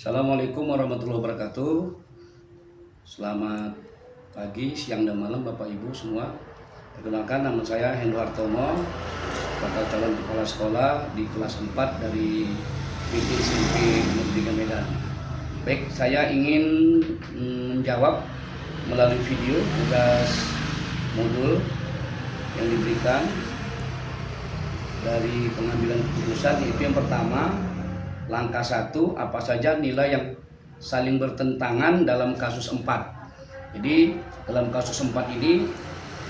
Assalamualaikum warahmatullahi wabarakatuh. Selamat pagi, siang, dan malam Bapak Ibu semua. Perkenalkan, nama saya Hendro Hartono, bakal calon kepala sekolah di kelas 4 dari PT SMP Negeri Medan. Baik, saya ingin menjawab melalui video tugas modul yang diberikan dari pengambilan keputusan, yaitu yang pertama, langkah 1, apa saja nilai yang saling bertentangan dalam kasus 4. Jadi dalam kasus 4 ini,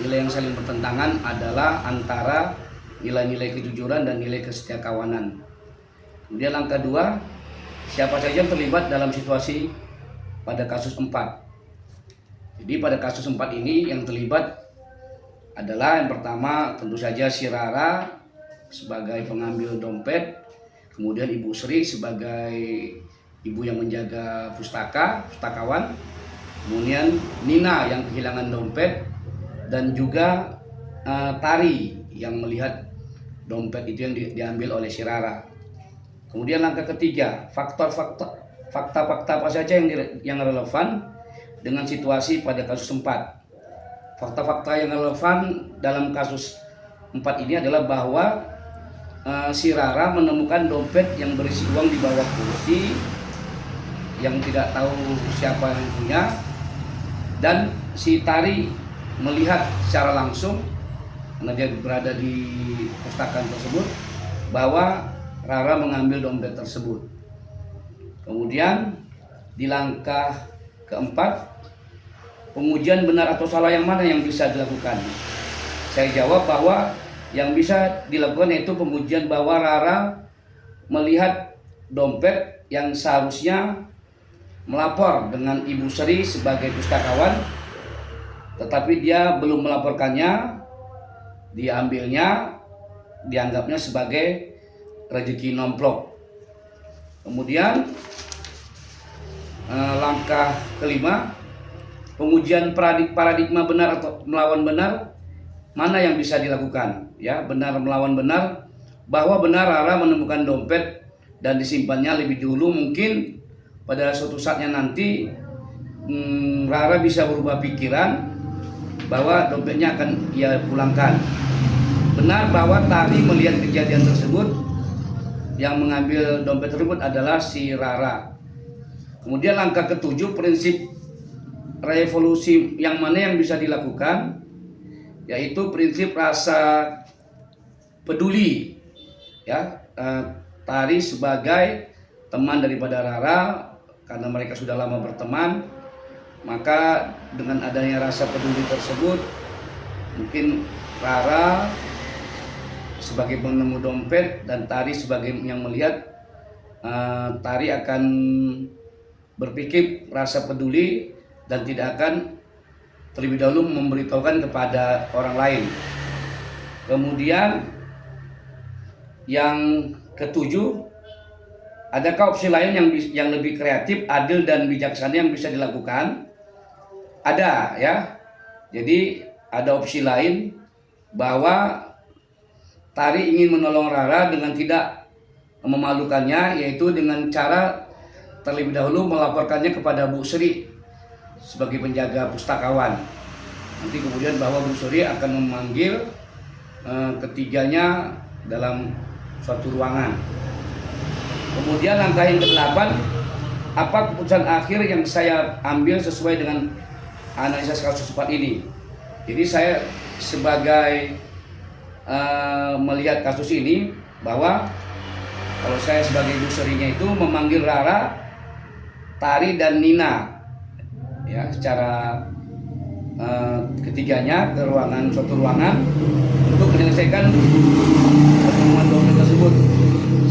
nilai yang saling bertentangan adalah antara nilai-nilai kejujuran dan nilai kesetiakawanan. Kemudian langkah 2, siapa saja yang terlibat dalam situasi pada kasus 4. Jadi pada kasus 4 ini yang terlibat adalah yang pertama tentu saja si Rara sebagai pengambil dompet, kemudian Ibu Sri sebagai ibu yang menjaga pustakawan, kemudian Nina yang kehilangan dompet, dan juga Tari yang melihat dompet itu yang diambil oleh si Rara. Kemudian langkah ketiga, fakta-fakta apa saja yang relevan dengan situasi pada kasus 4. Fakta-fakta yang relevan dalam kasus 4 ini adalah bahwa si Rara menemukan dompet yang berisi uang di bawah kursi yang tidak tahu siapa yang punya, dan si Tari melihat secara langsung karena dia berada di pustakaan tersebut bahwa Rara mengambil dompet tersebut. Kemudian di langkah keempat, pengujian benar atau salah yang mana yang bisa dilakukan? Saya jawab bahwa yang bisa dilakukan yaitu pengujian bahwa Rara melihat dompet yang seharusnya melapor dengan Ibu Sri sebagai pustakawan, tetapi dia belum melaporkannya, diambilnya, dianggapnya sebagai rezeki nomplok. Kemudian langkah kelima, pengujian paradigma benar atau melawan benar, mana yang bisa dilakukan? Ya, benar melawan benar, bahwa benar Rara menemukan dompet dan disimpannya lebih dulu. Mungkin pada suatu saatnya nanti Rara bisa berubah pikiran bahwa dompetnya akan ia pulangkan. Benar bahwa Tari melihat kejadian tersebut, yang mengambil dompet tersebut adalah si Rara. Kemudian langkah ketujuh, prinsip revolusi yang mana yang bisa dilakukan, yaitu prinsip rasa peduli. Ya, Tari sebagai teman daripada Rara, karena mereka sudah lama berteman, maka dengan adanya rasa peduli tersebut, mungkin Rara sebagai penemu dompet dan Tari sebagai yang melihat, Tari akan berpikir rasa peduli dan tidak akan terlebih dahulu memberitahukan kepada orang lain. Kemudian yang ketujuh, adakah opsi lain yang lebih kreatif, adil, dan bijaksana yang bisa dilakukan? Ada, ya. Jadi ada opsi lain bahwa Tari ingin menolong Rara dengan tidak memalukannya, yaitu dengan cara terlebih dahulu melaporkannya kepada Bu Sri sebagai penjaga pustakawan. Nanti kemudian bahwa Bu Sri akan memanggil ketiganya dalam suatu ruangan. Kemudian langkah yang ke-8, apa keputusan akhir yang saya ambil sesuai dengan analisa kasus 4 ini. Jadi saya sebagai melihat kasus ini bahwa kalau saya sebagai Bu Sri-nya itu memanggil Rara, Tari, dan Nina, ya, secara ketiganya ke suatu ruangan untuk menyelesaikan pertemuan dompet tersebut,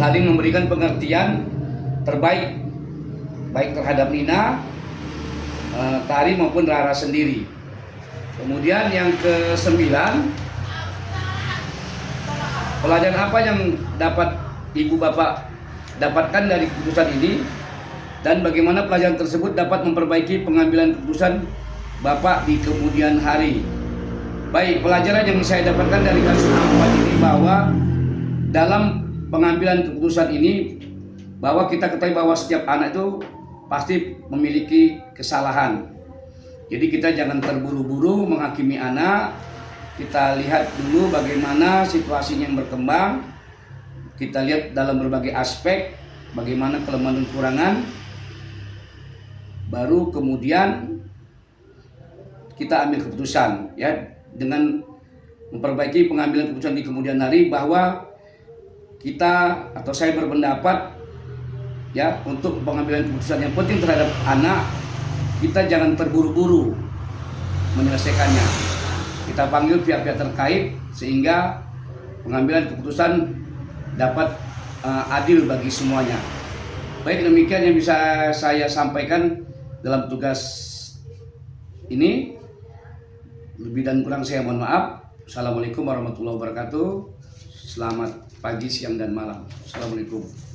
saling memberikan pengertian terbaik baik terhadap Nina, Tari maupun Rara sendiri. Kemudian yang ke-9, pelajaran apa yang dapat ibu bapak dapatkan dari keputusan ini, dan bagaimana pelajaran tersebut dapat memperbaiki pengambilan keputusan Bapak di kemudian hari. Baik, pelajaran yang saya dapatkan dari kasus 4 ini bahwa dalam pengambilan keputusan ini bahwa kita ketahui bahwa setiap anak itu pasti memiliki kesalahan. Jadi kita jangan terburu-buru menghakimi anak. Kita lihat dulu bagaimana situasinya yang berkembang. Kita lihat dalam berbagai aspek bagaimana kelemahan dan kekurangan. Baru kemudian kita ambil keputusan, ya, dengan memperbaiki pengambilan keputusan di kemudian hari, bahwa kita atau saya berpendapat, ya, untuk pengambilan keputusan yang penting terhadap anak, kita jangan terburu-buru menyelesaikannya. Kita panggil pihak-pihak terkait sehingga pengambilan keputusan dapat adil bagi semuanya. Baik, demikian yang bisa saya sampaikan dalam tugas ini. Lebih dan kurang saya mohon maaf. Assalamualaikum warahmatullahi wabarakatuh. Selamat pagi, siang, dan malam. Assalamualaikum.